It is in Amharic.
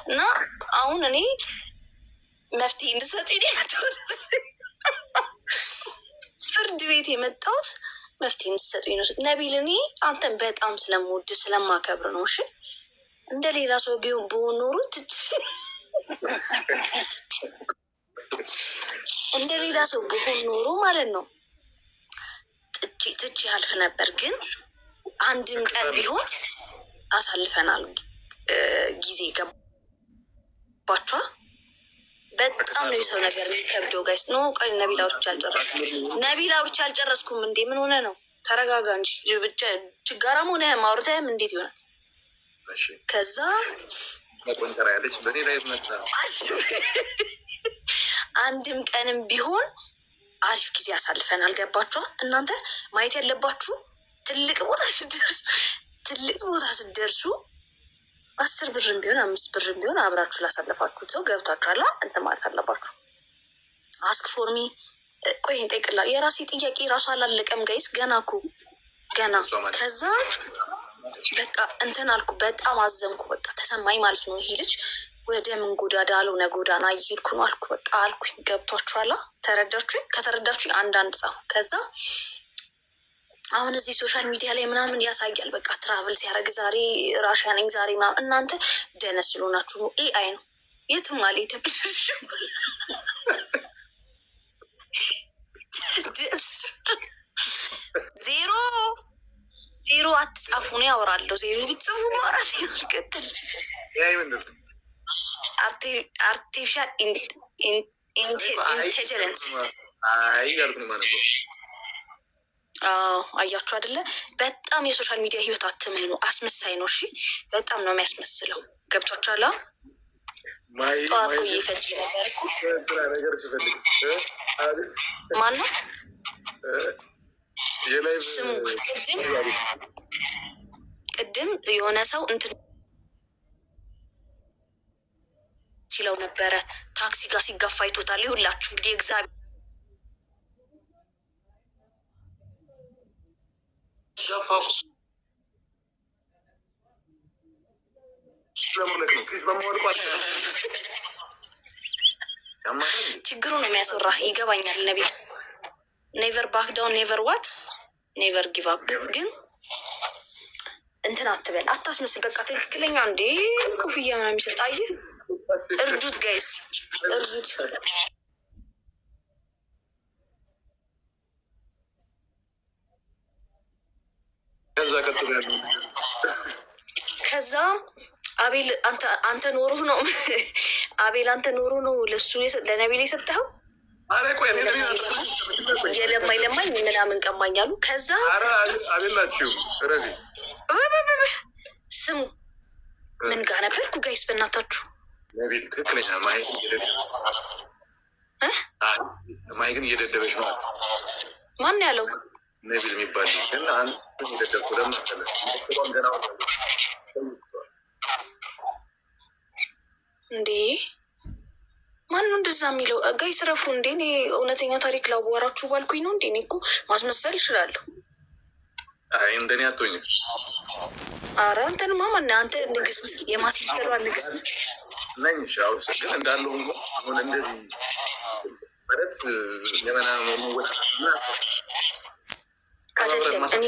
እና አሁን እኔ መፍትሄ እንድትሰጡኝ የመጣሁት ፍርድ ቤት የመጣሁት መፍትሄ እንድትሰጡኝ ነው። ነቢል እኔ አንተን በጣም ስለምወድ ስለማከብር ነው። እሺ እንደ ሌላ ሰው ቢሆን በሆን ኖሮ እንደ ሌላ ሰው በሆን ኖሮ ማለት ነው ትቼ ያልፍ ነበር። ግን አንድም ቀን ቢሆን አሳልፈናል ጊዜ ገባችኋ? በጣም ነው የሰው ነገር የሚከብደው ጋይስ። ኖ ቆይ ነቢል አውርቼ አልጨረስኩም እንዴ? ምን ሆነ ነው? ተረጋጋ እንጂ ብቻ ችጋራም ሆነ ማውርተህም እንዴት ይሆናል? ከዛ አንድም ቀንም ቢሆን አሪፍ ጊዜ አሳልፈናል። ገባችኋ? እናንተ ማየት ያለባችሁ ትልቅ ቦታ ስትደርሱ 10 ብርም ቢሆን 5 ብርም ቢሆን አብራችሁ ላሳለፋችሁት ሰው ገብታችኋላ እንትን ማለት አለባችሁ። አስክ ፎርሚ ቆይ እንጠይቅላል። የራሴ ጥያቄ ራሱ አላለቀም ጋይስ፣ ገና ከዛ በቃ እንትን አልኩ። በጣም አዘንኩ። በቃ ተሰማኝ ማለት ነው። ይሄ ልጅ ወደ ምን ጎዳዳ አልሆነ ጎዳና እየሄድኩ ነው አልኩ። በቃ አልኩኝ። ገብቷችኋላ? ተረዳችሁኝ? ከተረዳችሁኝ አንዳንድ ጻፉ። ከዛ አሁን እዚህ ሶሻል ሚዲያ ላይ ምናምን ያሳያል። በቃ ትራቭል ሲያደርግ ዛሬ ራሽያ ነኝ ዛሬ ምናምን። እናንተ ደነስ ስለሆናችሁ ነው። ኤአይ ነው የትም አልሄደም። ዜሮ አትጻፉ ነው ያወራለሁ። ዜሮ ብትጽፉ ማውራት ይቀጥል። አርቲፊሻል ኢንቴሊጀንስ አያችሁ አይደለ? በጣም የሶሻል ሚዲያ ህይወት አትመኑ። አስመሳይ ነው። እሺ በጣም ነው የሚያስመስለው። ገብቶቻላ? ጠዋት እኮ እየፈጅ ነበር እኮ ማነው ስሙ? ቅድም የሆነ ሰው እንትን ሲለው ነበረ። ታክሲ ጋር ሲጋፋ አይቶታል። ይሁላችሁ እንግዲህ እግዚአብሔር ችግሩ ነው የሚያስወራ። ይገባኛል። ነቢል ኔቨር ባክ ዳውን ኔቨር ዋት ኔቨር ጊቭ አፕ። ግን እንትን አትበል፣ አታስመስል። በቃ ትክክለኛ እንዴ ክፍያ ምናምን የሚሰጥ አየህ። እርዱት ጋይስ እርዱት። ከዛ አቤል አንተ ኖሩህ ነው አቤል አንተ ኖሩ ነው ለሱ ለነቢል የሰጠኸው የለማኝ ምናምን ቀማኛሉ። ከዛ አቤላችሁ ረቢ ስሙ ምን ጋር ነበርኩ ጋይስ? በእናታችሁ ነቢል ትክክለኛ ማይክን እየደደበች ነው። ማን ያለው? ነቢል የሚባል ግን አንድ እየደደብኩ ለመሰለ ገና እንዴ ማን ነው እንደዛ የሚለው? ጋይስ ረፉ እንዴ። እኔ እውነተኛ ታሪክ ላዋራችሁ ባልኩኝ ነው እንዴ? እኔ እኮ ማስመሰል እችላለሁ። አይ እንደኔ አትሆኝም። አረ አንተንማ ማን አንተ? ንግስት፣ የማስመሰሏ ንግስት ነኝ። ሻው ግን እንዳለው ሆነ እንደዚህ ማለት የመና ነው ወጣ እና አይደለም እኔ